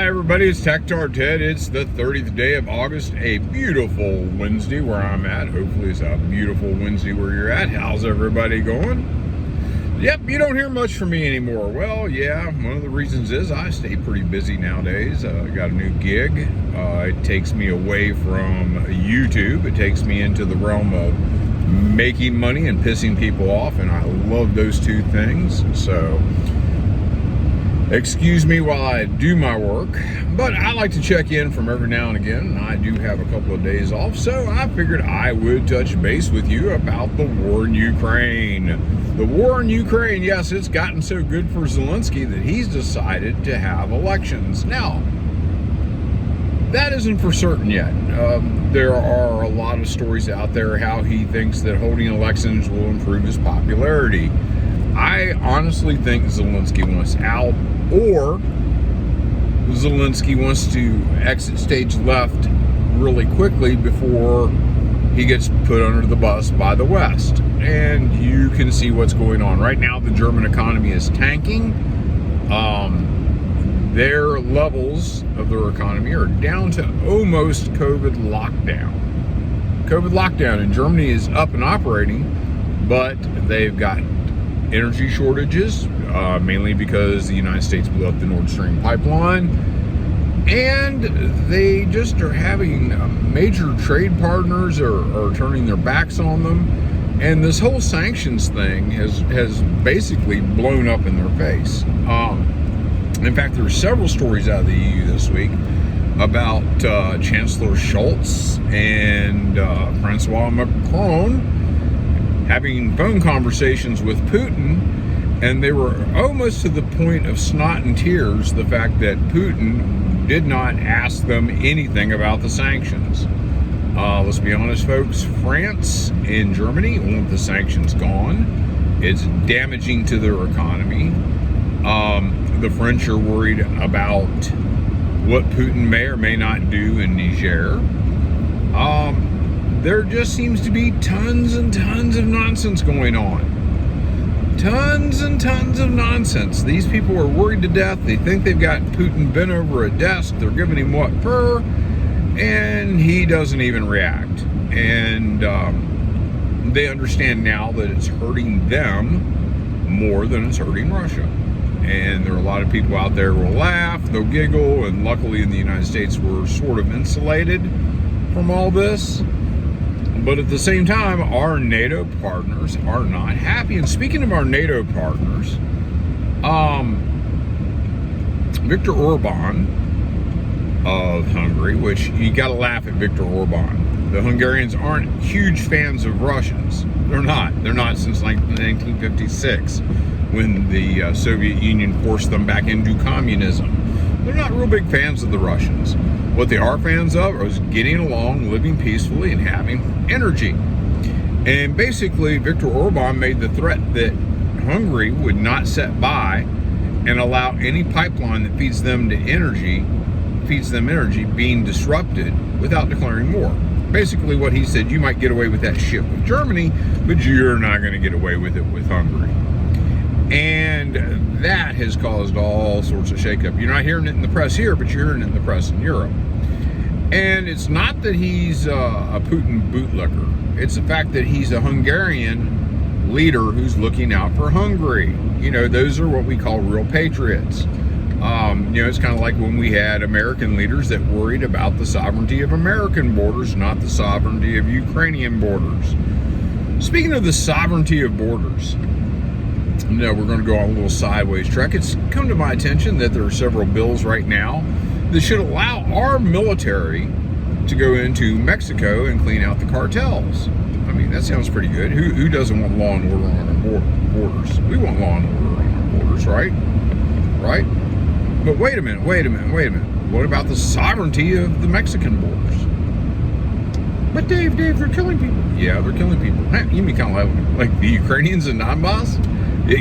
Hi everybody, it's Tactard Ted. It's the 30th day of August, a beautiful Wednesday where I'm at. Hopefully it's a beautiful Wednesday where you're at. How's everybody going? Yep, you don't hear much from me anymore. Well, yeah, one of the reasons is I stay pretty busy nowadays. I got a new gig. It takes me away from YouTube. It takes me into the realm of making money and pissing people off, and I love those two things. So excuse me while I do my work, but I like to check in from every now and again, and I do have a couple of days off, so I figured I would touch base with you about the war in Ukraine. The war in Ukraine, yes, it's gotten so good for Zelensky that he's decided to have elections. Now, that isn't for certain yet. There are a lot of stories out there how he thinks that holding elections will improve his popularity. I honestly think Zelensky wants out, or Zelensky wants to exit stage left really quickly before he gets put under the bus by the West. And you can see what's going on. Right now, the German economy is tanking. Their levels of their economy are down to almost COVID lockdown. COVID lockdown in Germany is up and operating, but they've got energy shortages, mainly because the United States blew up the Nord Stream pipeline, and they just are having major trade partners are turning their backs on them, and this whole sanctions thing has basically blown up in their face. In fact, there were several stories out of the EU this week about Chancellor Scholz and Francois Macron having phone conversations with Putin, and they were almost to the point of snot and tears, the fact that Putin did not ask them anything about the sanctions. Let's be honest, folks, France and Germany want the sanctions gone. It's damaging to their economy. The French are worried about what Putin may or may not do in Niger. There just seems to be tons and tons of nonsense going on. Tons and tons of nonsense. These people are worried to death. They think they've got Putin bent over a desk. They're giving him what for, and he doesn't even react. And they understand now that it's hurting them more than it's hurting Russia. And there are a lot of people out there who will laugh, they'll giggle, and luckily in the United States we're sort of insulated from all this. But at the same time, our NATO partners are not happy. And speaking of our NATO partners, Viktor Orban of Hungary, which you got to laugh at Viktor Orban. The Hungarians aren't huge fans of Russians. They're not. They're not since 1956, when the Soviet Union forced them back into communism. They're not real big fans of the Russians. What they are fans of is getting along, living peacefully, and having energy. And basically, Viktor Orban made the threat that Hungary would not sit by and allow any pipeline that feeds them energy being disrupted without declaring war. Basically what he said, you might get away with that shit with Germany, but you're not going to get away with it with Hungary. And that has caused all sorts of shakeup. You're not hearing it in the press here, but you're hearing it in the press in Europe. And it's not that he's a Putin bootlicker. It's the fact that he's a Hungarian leader who's looking out for Hungary. You know, those are what we call real patriots. It's kind of like when we had American leaders that worried about the sovereignty of American borders, not the sovereignty of Ukrainian borders. Speaking of the sovereignty of borders, we're going to go on a little sideways trek. It's come to my attention that there are several bills right now that should allow our military to go into Mexico and clean out the cartels. I mean, that sounds pretty good. Who doesn't want law and order on our borders? We want law and order on our borders, right? Right? But wait a minute. What about the sovereignty of the Mexican borders? But Dave, they're killing people. Yeah, they're killing people. You mean kind of like the Ukrainians in Donbass?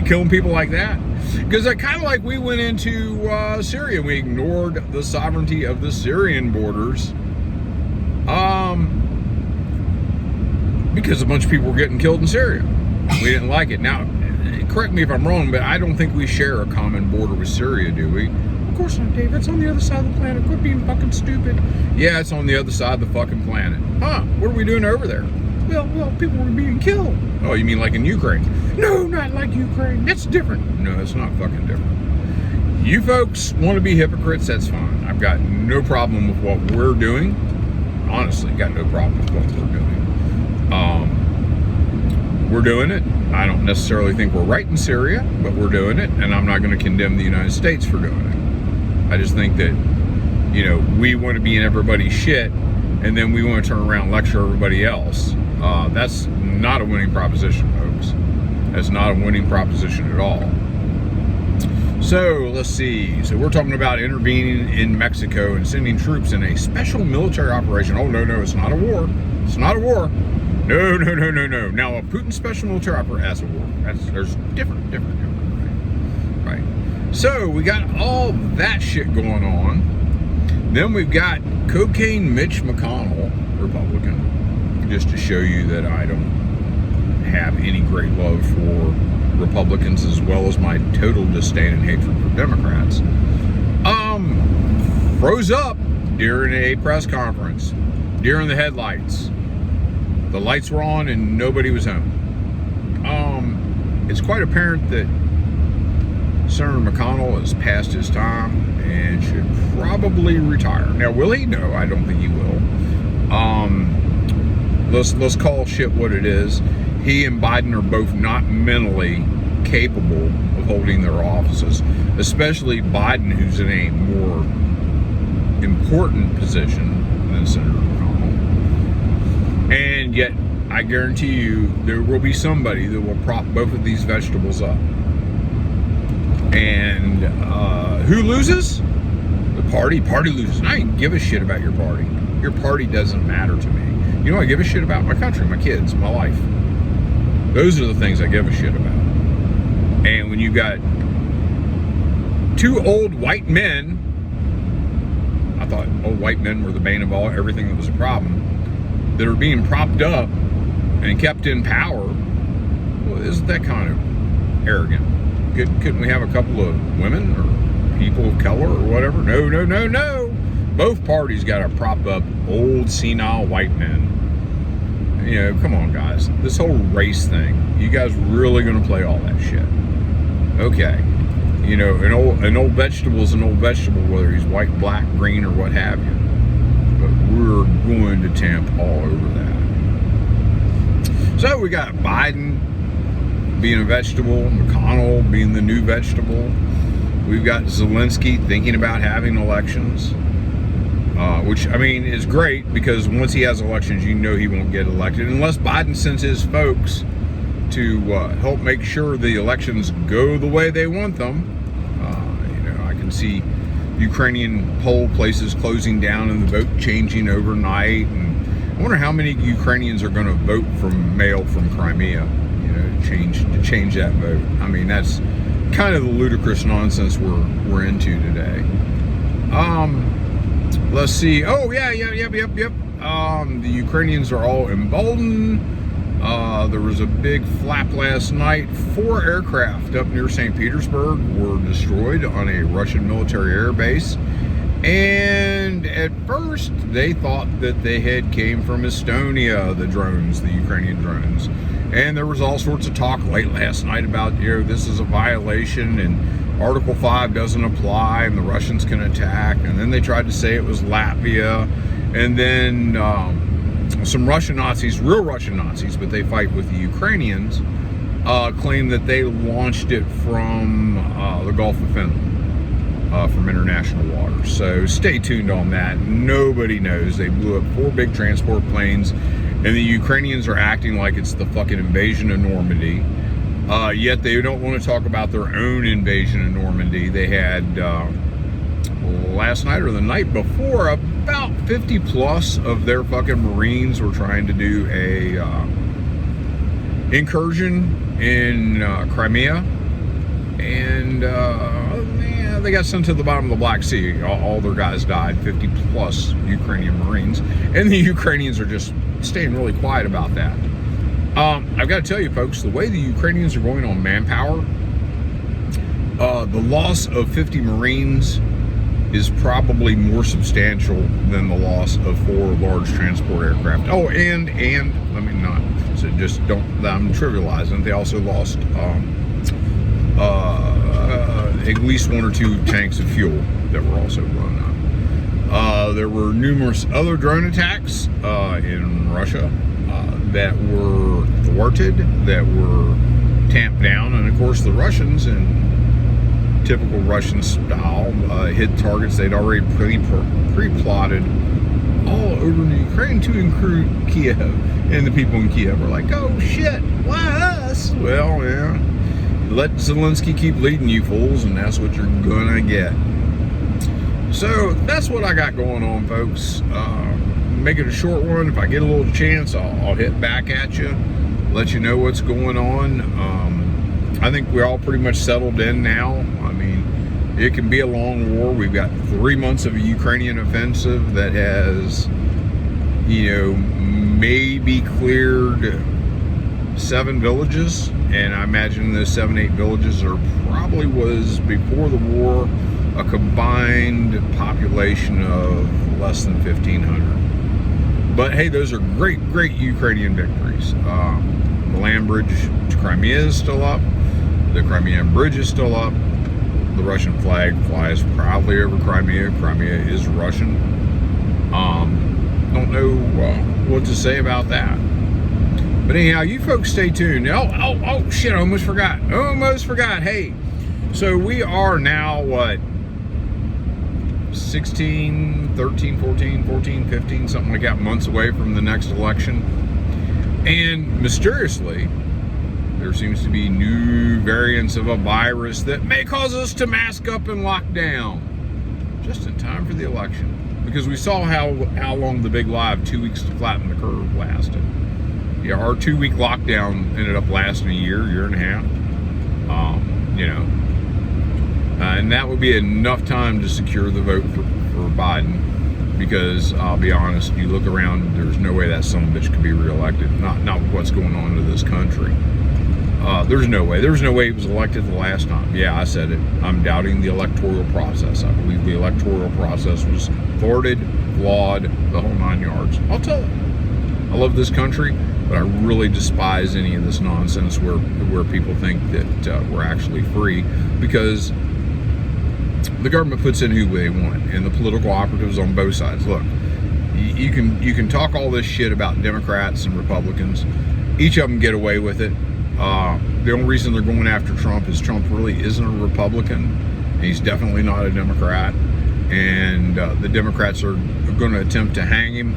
Killing people like that? Because kind of like we went into Syria. We ignored the sovereignty of the Syrian borders because a bunch of people were getting killed in Syria. We didn't like it. Now, correct me if I'm wrong, but I don't think we share a common border with Syria, do we? Of course not, Dave. It's on the other side of the planet. Quit being fucking stupid. Yeah, it's on the other side of the fucking planet. Huh? What are we doing over there? Well, people were being killed. Oh, you mean like in Ukraine? No, not like Ukraine. That's different. No, it's not fucking different. You folks want to be hypocrites, that's fine. I've got no problem with what we're doing. Honestly, got no problem with what we're doing. We're doing it. I don't necessarily think we're right in Syria, but we're doing it, and I'm not going to condemn the United States for doing it. I just think that, you know, we want to be in everybody's shit, and then we want to turn around and lecture everybody else. That's not a winning proposition, folks. That's not a winning proposition at all. So, let's see. So, we're talking about intervening in Mexico and sending troops in a special military operation. Oh, no, it's not a war. It's not a war. No. Now, a Putin special military operation, that's a war. There's different, right? So, we got all that shit going on. Then we've got Cocaine Mitch McConnell, Republican, just to show you that I don't have any great love for Republicans, as well as my total disdain and hatred for Democrats, froze up during a press conference, during the headlights. The lights were on and nobody was home. It's quite apparent that Senator McConnell has passed his time and should probably retire. Now, will he? No, I don't think he will. Let's call shit what it is. He and Biden are both not mentally capable of holding their offices, especially Biden, who's in a more important position than Senator McConnell. And yet, I guarantee you, there will be somebody that will prop both of these vegetables up. And who loses? The party. Party loses. And I ain't give a shit about your party. Your party doesn't matter to me. You know, I give a shit about my country, my kids, my life. Those are the things I give a shit about. And when you got two old white men, I thought old white men were the bane of everything that was a problem, that are being propped up and kept in power, well, isn't that kind of arrogant? Couldn't we have a couple of women or people of color or whatever? No. Both parties got to prop up old senile white men. You know, come on, guys. This whole race thing, you guys really going to play all that shit? Okay. You know, an old vegetable is an old vegetable, whether he's white, black, green, or what have you. But we're going to tamp all over that. So we got Biden being a vegetable, McConnell being the new vegetable. We've got Zelensky thinking about having elections. Which, I mean, is great, because once he has elections, you know he won't get elected unless Biden sends his folks to help make sure the elections go the way they want them. You know, I can see Ukrainian poll places closing down and the vote changing overnight. And I wonder how many Ukrainians are going to vote from mail from Crimea, you know, to change that vote. I mean, that's kind of the ludicrous nonsense we're into today. Let's see. Oh, yep. The Ukrainians are all emboldened. There was a big flap last night. 4 aircraft up near St. Petersburg were destroyed on a Russian military air base. And at first, they thought that they had came from Estonia, the Ukrainian drones. And there was all sorts of talk late last night about, you know, this is a violation and Article 5 doesn't apply and the Russians can attack. And then they tried to say it was Latvia. And then some Russian Nazis, real Russian Nazis, but they fight with the Ukrainians, claim that they launched it from the Gulf of Finland, from international waters. So stay tuned on that. Nobody knows. They blew up 4 big transport planes, and the Ukrainians are acting like it's the fucking invasion of Normandy. Yet they don't want to talk about their own invasion of Normandy. They had, last night or the night before, about 50 plus of their fucking Marines were trying to do a incursion in Crimea. And they got sent to the bottom of the Black Sea. All their guys died, 50 plus Ukrainian Marines. And the Ukrainians are just staying really quiet about that. I've got to tell you, folks, the way the Ukrainians are going on manpower, the loss of 50 Marines is probably more substantial than the loss of 4 large transport aircraft. Oh, and let me not, so just don't, I'm trivializing. They also lost at least 1 or 2 tanks of fuel that were also blown up. There were numerous other drone attacks in Russia that were thwarted, that were tamped down, and of course the Russians, in typical Russian style, hit targets they'd already pre-plotted all over Ukraine to include Kiev. And the people in Kiev were like, oh shit, why us? Well, yeah, let Zelensky keep leading you fools, and that's what you're gonna get. So that's what I got going on, folks. Make it a short one. If I get a little chance, I'll hit back at you, let you know what's going on. I think we're all pretty much settled in now. I mean, it can be a long war. We've got 3 months of a Ukrainian offensive that has, maybe cleared 7 villages. And I imagine those 7-8 villages probably was, before the war, a combined population of less than 1,500. But hey, those are great Ukrainian victories. The land bridge to Crimea is still up. The Crimean bridge is still up. The Russian flag flies proudly over Crimea. Crimea is Russian. Don't know what to say about that. But anyhow, you folks stay tuned. Oh, shit, I almost forgot. Hey, so we are now, 16, 13, 14, 15, something like that, months away from the next election. And mysteriously, there seems to be new variants of a virus that may cause us to mask up and lock down just in time for the election. Because we saw how long the big lie of 2 weeks to flatten the curve lasted. Yeah, our 2-week lockdown ended up lasting a year and a half. And that would be enough time to secure the vote for Biden. Because I'll be honest, you look around, there's no way that son of a bitch could be reelected. Not with what's going on to this country. There's no way. There was no way he was elected the last time. Yeah, I said it. I'm doubting the electoral process. I believe the electoral process was thwarted, flawed, the whole 9 yards. I'll tell you. I love this country, but I really despise any of this nonsense where people think that we're actually free, because the government puts in who they want, and the political operatives on both sides. Look, you can talk all this shit about Democrats and Republicans. Each of them get away with it. The only reason they're going after Trump is Trump really isn't a Republican. He's definitely not a Democrat. And the Democrats are going to attempt to hang him.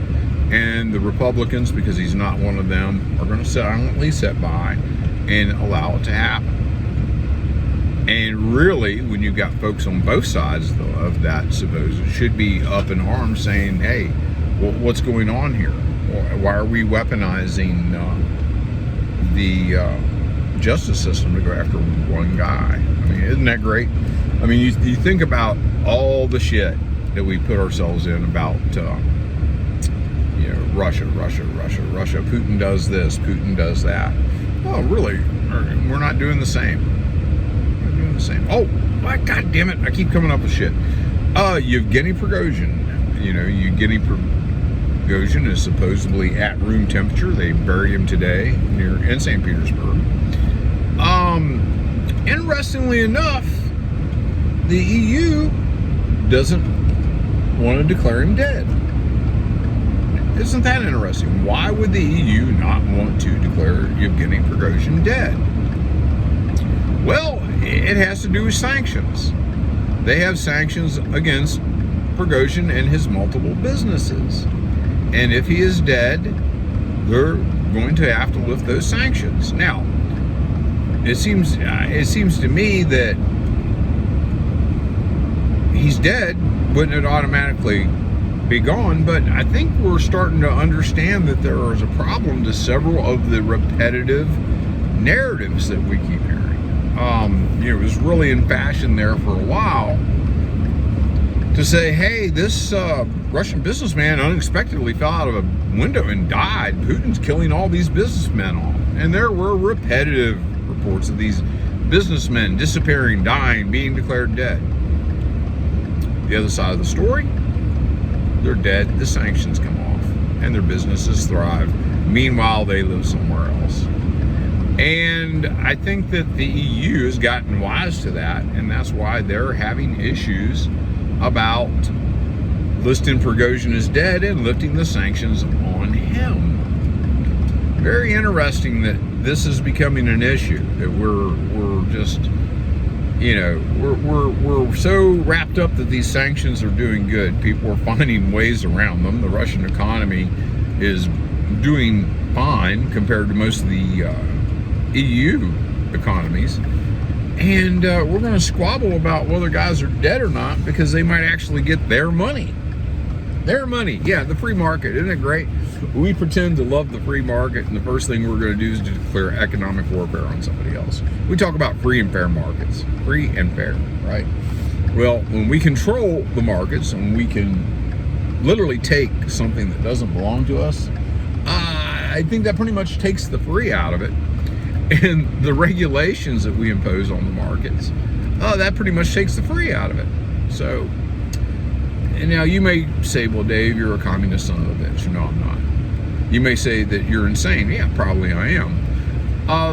And the Republicans, because he's not one of them, are going to silently sit by and allow it to happen. And really, when you've got folks on both sides of that, suppose it should be up in arms saying, hey, what's going on here? Why are we weaponizing the justice system to go after one guy? I mean, isn't that great? I mean, you think about all the shit that we put ourselves in about, Russia. Putin does this, Putin does that. Oh, really? We're not doing the same. We're doing the same. Oh, God damn it! I keep coming up with shit. Yevgeny Prigozhin. Yevgeny Prigozhin is supposedly at room temperature. They buried him today in St. Petersburg. Interestingly enough, the EU doesn't want to declare him dead. Isn't that interesting? Why would the EU not want to declare Yevgeny Prigozhin dead? Well, it has to do with sanctions. They have sanctions against Prigozhin and his multiple businesses. And if he is dead, they're going to have to lift those sanctions. Now, it seems to me that he's dead, wouldn't it automatically be gone? But I think we're starting to understand that there is a problem to several of the repetitive narratives that we keep hearing. It was really in fashion there for a while to say, hey, this Russian businessman unexpectedly fell out of a window and died. Putin's killing all these businessmen off. And there were repetitive reports of these businessmen disappearing, dying, being declared dead. The other side of the story, they're dead, the sanctions come off, and their businesses thrive. Meanwhile, they live somewhere else. And I think that the EU has gotten wise to that, and that's why they're having issues about listing Prigozhin as dead and lifting the sanctions on him. Very interesting that this is becoming an issue, that we're just, you know, we're so wrapped up that these sanctions are doing good. People are finding ways around them. The Russian economy is doing fine compared to most of the EU economies. And we're going to squabble about whether guys are dead or not because they might actually get their money. Their money. Yeah, the free market. Isn't it great? We pretend to love the free market, and the first thing we're going to do is to declare economic warfare on somebody else. We talk about free and fair markets. Free and fair, right? Well, when we control the markets and we can literally take something that doesn't belong to us, I think that pretty much takes the free out of it. And the regulations that we impose on the markets, that pretty much takes the free out of it. So, and now you may say, well, Dave, you're a communist son of a bitch. No, I'm not. You may say that you're insane. Yeah, probably I am.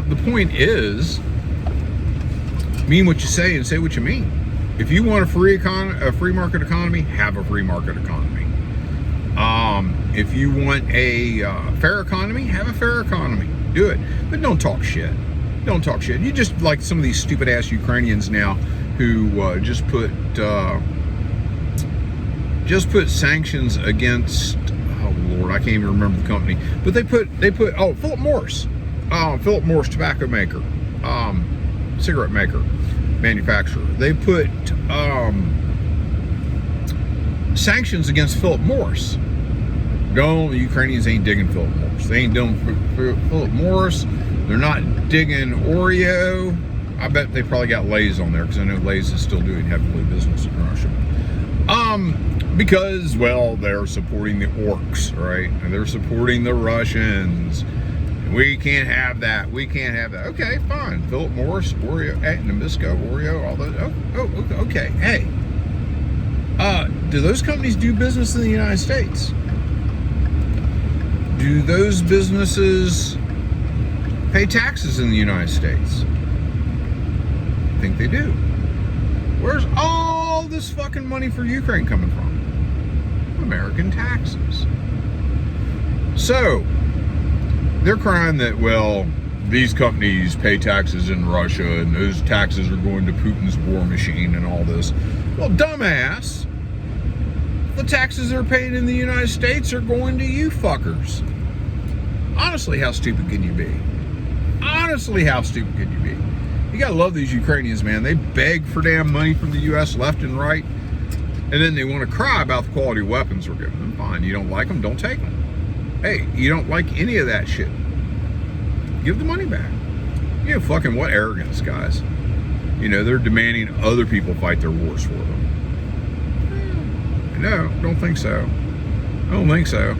The point is, mean what you say and say what you mean. If you want a free market economy, have a free market economy. If you want a fair economy, have a fair economy. Do it. But don't talk shit. Don't talk shit. You just like some of these stupid ass Ukrainians now who just put sanctions against, oh Lord, I can't even remember the company, but they put Philip Morris tobacco maker, cigarette maker, manufacturer. They put sanctions against Philip Morris. No, the Ukrainians ain't digging Philip Morris. They ain't doing Philip Morris. They're not digging Oreo. I bet they probably got Lay's on there because I know Lay's is still doing heavily business in Russia. Because, well, they're supporting the orcs, right? And they're supporting the Russians. We can't have that. We can't have that. Okay, fine. Philip Morris, Oreo, Nabisco, Oreo, all those. Oh, okay. Hey, do those companies do business in the United States? Do those businesses pay taxes in the United States? I think they do. Where's all this fucking money for Ukraine coming from? American taxes. So, they're crying that, well, these companies pay taxes in Russia and those taxes are going to Putin's war machine and all this. Well, dumbass, the taxes they're paying in the United States are going to you fuckers. Honestly, how stupid can you be? Honestly, how stupid can you be? You gotta love these Ukrainians, man. They beg for damn money from the U.S. left and right, and then they want to cry about the quality of weapons we're giving them. Fine, you don't like them, don't take them. Hey, you don't like any of that shit, give the money back. You know, fucking what arrogance, guys. You know, they're demanding other people fight their wars for them. No, don't think so. I don't think so.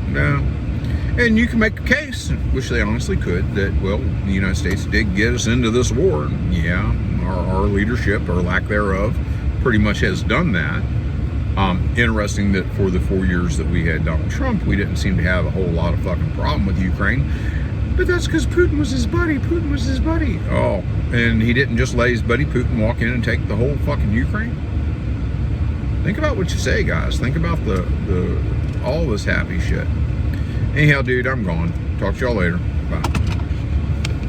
No. And you can make a case, which they honestly could, that, well, the United States did get us into this war. And yeah, our leadership, or lack thereof, pretty much has done that. Interesting that for the 4 years that we had Donald Trump, we didn't seem to have a whole lot of fucking problem with Ukraine. But that's because Putin was his buddy. Putin was his buddy. Oh, and he didn't just let his buddy Putin walk in and take the whole fucking Ukraine? Think about what you say, guys. Think about the all this happy shit. Anyhow, dude, I'm gone. Talk to y'all later. Bye.